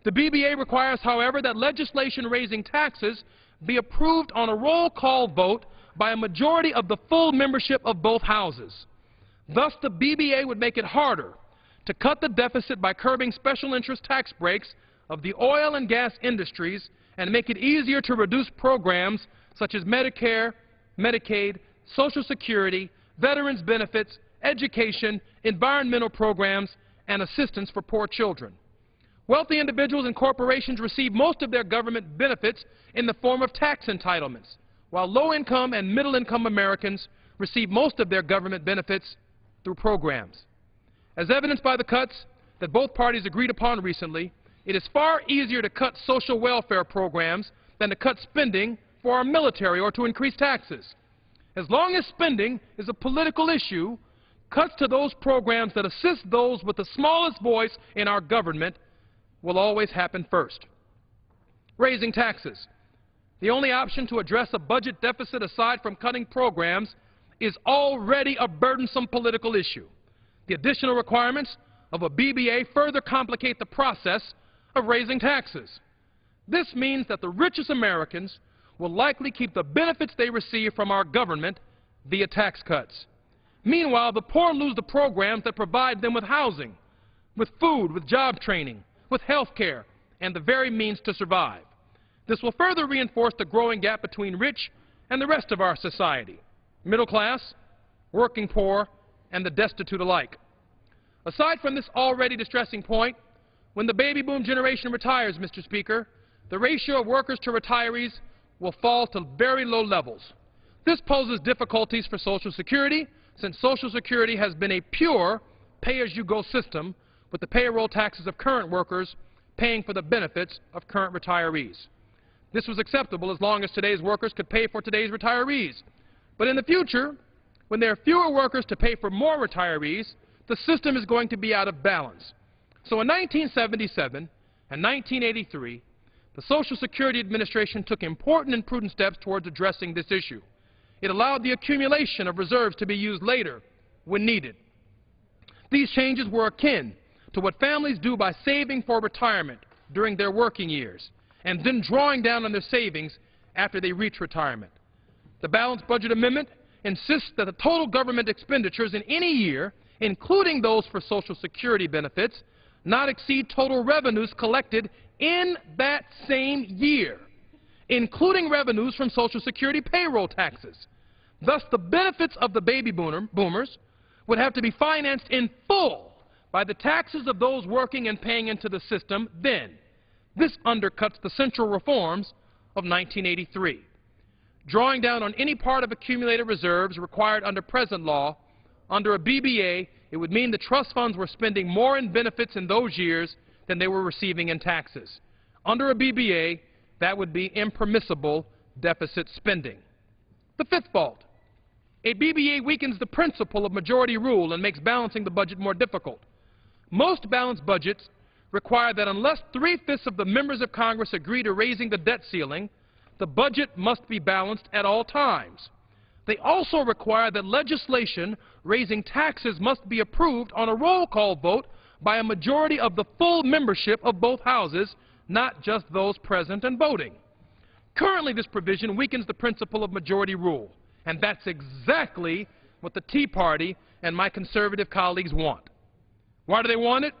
Speaker 10: The BBA requires, however, that legislation raising taxes be approved on a roll call vote by a majority of the full membership of both houses. Thus, the BBA would make it harder to cut the deficit by curbing special interest tax breaks of the oil and gas industries and make it easier to reduce programs such as Medicare, Medicaid, Social Security, veterans benefits, education, environmental programs, and assistance for poor children. Wealthy individuals and corporations receive most of their government benefits in the form of tax entitlements, while low-income and middle-income Americans receive most of their government benefits through programs. As evidenced by the cuts that both parties agreed upon recently, it is far easier to cut social welfare programs than to cut spending for our military or to increase taxes. As long as spending is a political issue, cuts to those programs that assist those with the smallest voice in our government will always happen first. Raising taxes. The only option to address a budget deficit aside from cutting programs is already a burdensome political issue. The additional requirements of a BBA further complicate the process of raising taxes. This means that the richest Americans will likely keep the benefits they receive from our government via tax cuts. Meanwhile, the poor lose the programs that provide them with housing, with food, with job training, with health care, and the very means to survive. This will further reinforce the growing gap between rich and the rest of our society, middle class, working poor, and the destitute alike. Aside from this already distressing point, when the baby boom generation retires, Mr. Speaker, the ratio of workers to retirees will fall to very low levels. This poses difficulties for Social Security, since Social Security has been a pure pay-as-you-go system, with the payroll taxes of current workers paying for the benefits of current retirees. This was acceptable as long as today's workers could pay for today's retirees. But in the future, when there are fewer workers to pay for more retirees, the system is going to be out of balance. So in 1977 and 1983, the Social Security Administration took important and prudent steps towards addressing this issue. It allowed the accumulation of reserves to be used later when needed. These changes were akin to what families do by saving for retirement during their working years and then drawing down on their savings after they reach retirement. The Balanced Budget Amendment insists that the total government expenditures in any year, including those for Social Security benefits, not exceed total revenues collected in that same year, including revenues from Social Security payroll taxes. Thus, the benefits of the baby boomers would have to be financed in full by the taxes of those working and paying into the system then. This undercuts the central reforms of 1983. Drawing down on any part of accumulated reserves required under present law, under a BBA, it would mean the trust funds were spending more in benefits in those years than they were receiving in taxes. Under a BBA, that would be impermissible deficit spending. The fifth fault. A BBA weakens the principle of majority rule and makes balancing the budget more difficult. Most balanced budgets require that unless 3/5 of the members of Congress agree to raising the debt ceiling, the budget must be balanced at all times. They also require that legislation raising taxes must be approved on a roll call vote by a majority of the full membership of both houses, not just those present and voting. Currently, this provision weakens the principle of majority rule, and that's exactly what the Tea Party and my conservative colleagues want. Why do they want it?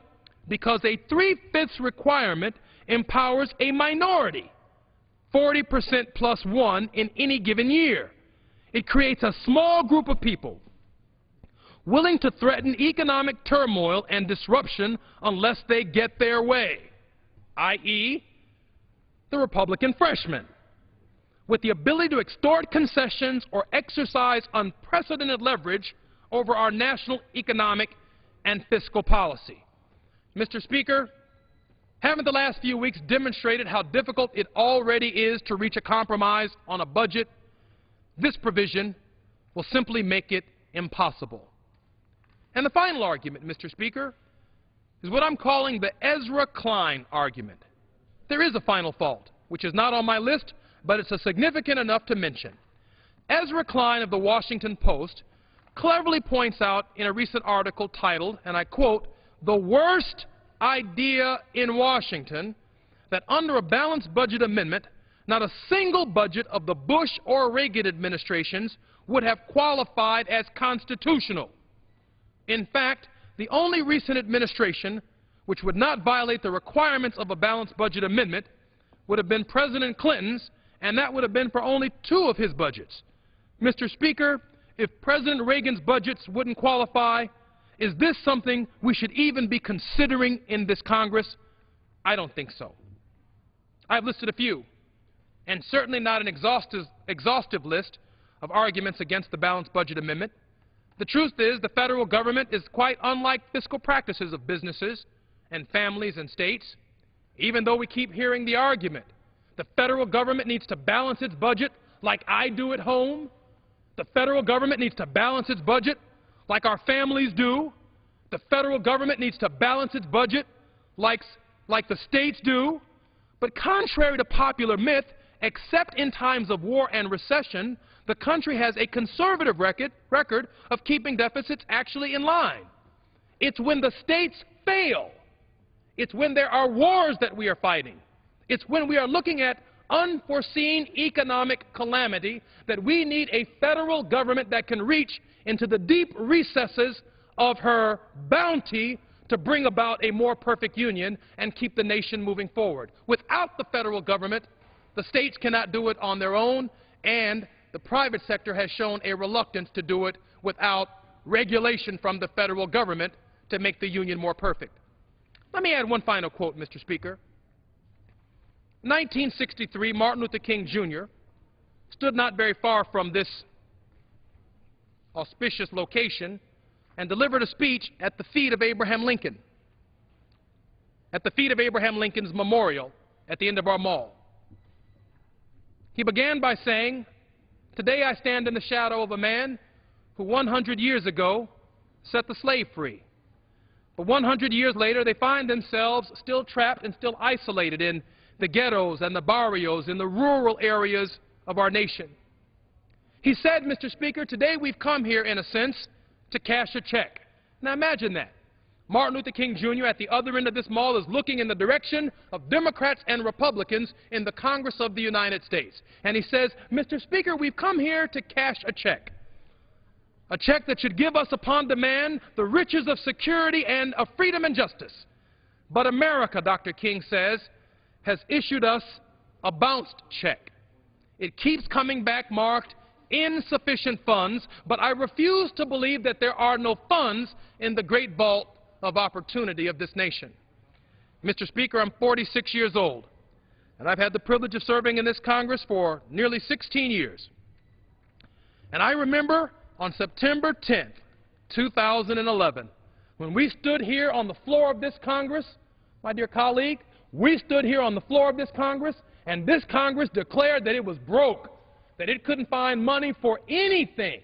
Speaker 10: Because a 3/5 requirement empowers a minority, 40% plus one in any given year. It creates a small group of people willing to threaten economic turmoil and disruption unless they get their way, i.e., the Republican freshmen, with the ability to extort concessions or exercise unprecedented leverage over our national economic and fiscal policy. Mr. Speaker, haven't the last few weeks demonstrated how difficult it already is to reach a compromise on a budget? This provision will simply make it impossible. And the final argument, Mr. Speaker, is what I'm calling the Ezra Klein argument. There is a final fault, which is not on my list, but it's significant enough to mention. Ezra Klein of the Washington Post cleverly points out in a recent article titled, and I quote, "The worst idea in Washington," that under a balanced budget amendment, not a single budget of the Bush or Reagan administrations would have qualified as constitutional. In fact, the only recent administration which would not violate the requirements of a balanced budget amendment would have been President Clinton's, and that would have been for only 2 of his budgets. Mr. Speaker, if President Reagan's budgets wouldn't qualify, is this something we should even be considering in this Congress? I don't think so. I've listed a few, and certainly not an exhaustive list of arguments against the balanced budget amendment. The truth is the federal government is quite unlike fiscal practices of businesses and families and states, even though we keep hearing the argument. The federal government needs to balance its budget like I do at home. The federal government needs to balance its budget like our families do. The federal government needs to balance its budget like the states do. But contrary to popular myth, except in times of war and recession, the country has a conservative record of keeping deficits actually in line. It's when the states fail, it's when there are wars that we are fighting, it's when we are looking at unforeseen economic calamity that we need a federal government that can reach into the deep recesses of her bounty to bring about a more perfect union and keep the nation moving forward. Without the federal government, the states cannot do it on their own, and the private sector has shown a reluctance to do it without regulation from the federal government to make the union more perfect. Let me add one final quote, Mr. Speaker. 1963, Martin Luther King, Jr. stood not very far from this auspicious location and delivered a speech at the feet of Abraham Lincoln, at the feet of Abraham Lincoln's memorial at the end of our mall. He began by saying, "Today I stand in the shadow of a man who 100 years ago set the slave free. But 100 years later, they find themselves still trapped and still isolated in the ghettos and the barrios, in the rural areas of our nation." He said, Mr. Speaker, today we've come here, in a sense, to cash a check. Now imagine that. Martin Luther King Jr. at the other end of this mall is looking in the direction of Democrats and Republicans in the Congress of the United States. And he says, Mr. Speaker, we've come here to cash a check that should give us upon demand the riches of security and of freedom and justice. But America, Dr. King says, has issued us a bounced check. It keeps coming back marked insufficient funds, but I refuse to believe that there are no funds in the great vault of opportunity of this nation. Mr. Speaker, I'm 46 years old, and I've had the privilege of serving in this Congress for nearly 16 years. And I remember on September 10th, 2011, when we stood here on the floor of this Congress, my dear colleague, we stood here on the floor of this Congress, and this Congress declared that it was broke, that it couldn't find money for anything.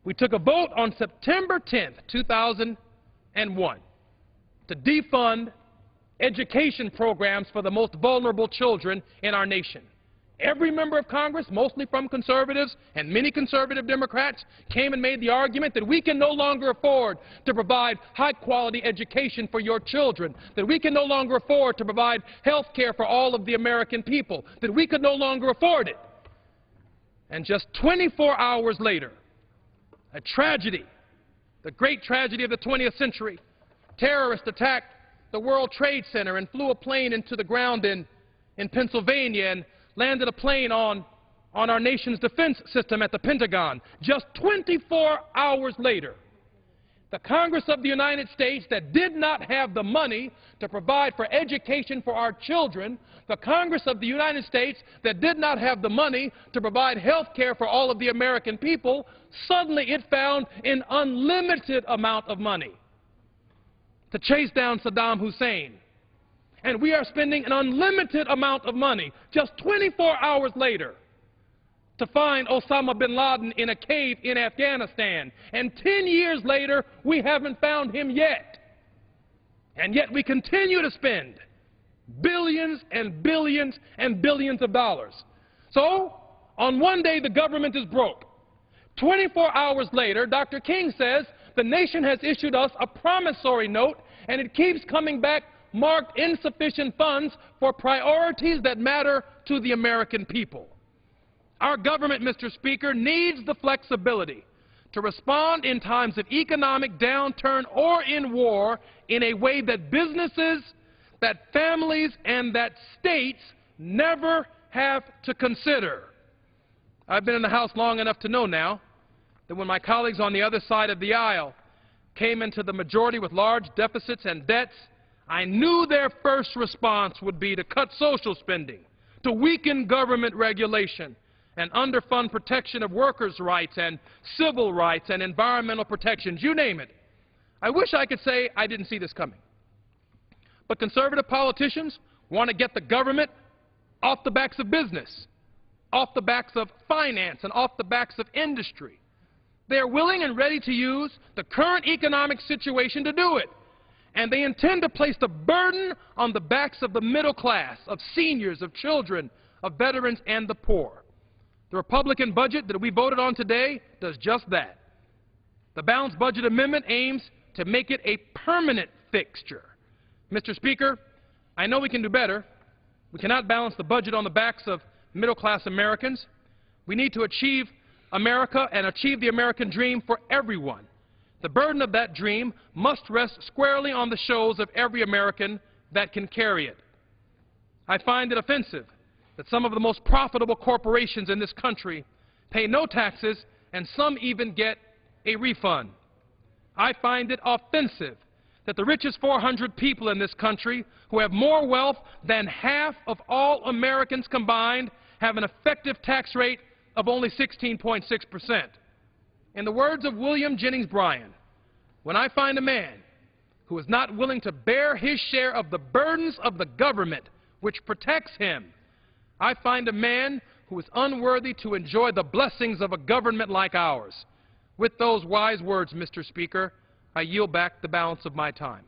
Speaker 10: We took a vote on September 10th, 2001, to defund education programs for the most vulnerable children in our nation. Every member of Congress, mostly from conservatives and many conservative Democrats, came and made the argument that we can no longer afford to provide high-quality education for your children, that we can no longer afford to provide health care for all of the American people, that we could no longer afford it. And just 24 hours later, a tragedy, the great tragedy of the 20th century, terrorists attacked the World Trade Center and flew a plane into the ground in Pennsylvania and landed a plane on our nation's defense system at the Pentagon. Just 24 hours later, the Congress of the United States that did not have the money to provide for education for our children, the Congress of the United States that did not have the money to provide health care for all of the American people, suddenly it found an unlimited amount of money to chase down Saddam Hussein. And we are spending an unlimited amount of money just 24 hours later to find Osama bin Laden in a cave in Afghanistan. And 10 years later, we haven't found him yet. And yet we continue to spend billions and billions and billions of dollars. So, on one day the government is broke. 24 hours later, Dr. King says the nation has issued us a promissory note, and it keeps coming back marked insufficient funds for priorities that matter to the American people. Our government, Mr. Speaker, needs the flexibility to respond in times of economic downturn or in war in a way that businesses, that families, and that states never have to consider. I've been in the House long enough to know now that when my colleagues on the other side of the aisle came into the majority with large deficits and debts, I knew their first response would be to cut social spending, to weaken government regulation, and underfund protection of workers' rights and civil rights and environmental protections, you name it. I wish I could say I didn't see this coming. But conservative politicians want to get the government off the backs of business, off the backs of finance, and off the backs of industry. They are willing and ready to use the current economic situation to do it. And they intend to place the burden on the backs of the middle class, of seniors, of children, of veterans, and the poor. The Republican budget that we voted on today does just that. The balanced budget amendment aims to make it a permanent fixture. Mr. Speaker, I know we can do better. We cannot balance the budget on the backs of middle-class Americans. We need to achieve America and achieve the American dream for everyone. The burden of that dream must rest squarely on the shoulders of every American that can carry it. I find it offensive that some of the most profitable corporations in this country pay no taxes and some even get a refund. I find it offensive that the richest 400 people in this country who have more wealth than half of all Americans combined have an effective tax rate of only 16.6%. In the words of William Jennings Bryan, when I find a man who is not willing to bear his share of the burdens of the government which protects him, I find a man who is unworthy to enjoy the blessings of a government like ours. With those wise words, Mr. Speaker, I yield back the balance of my time.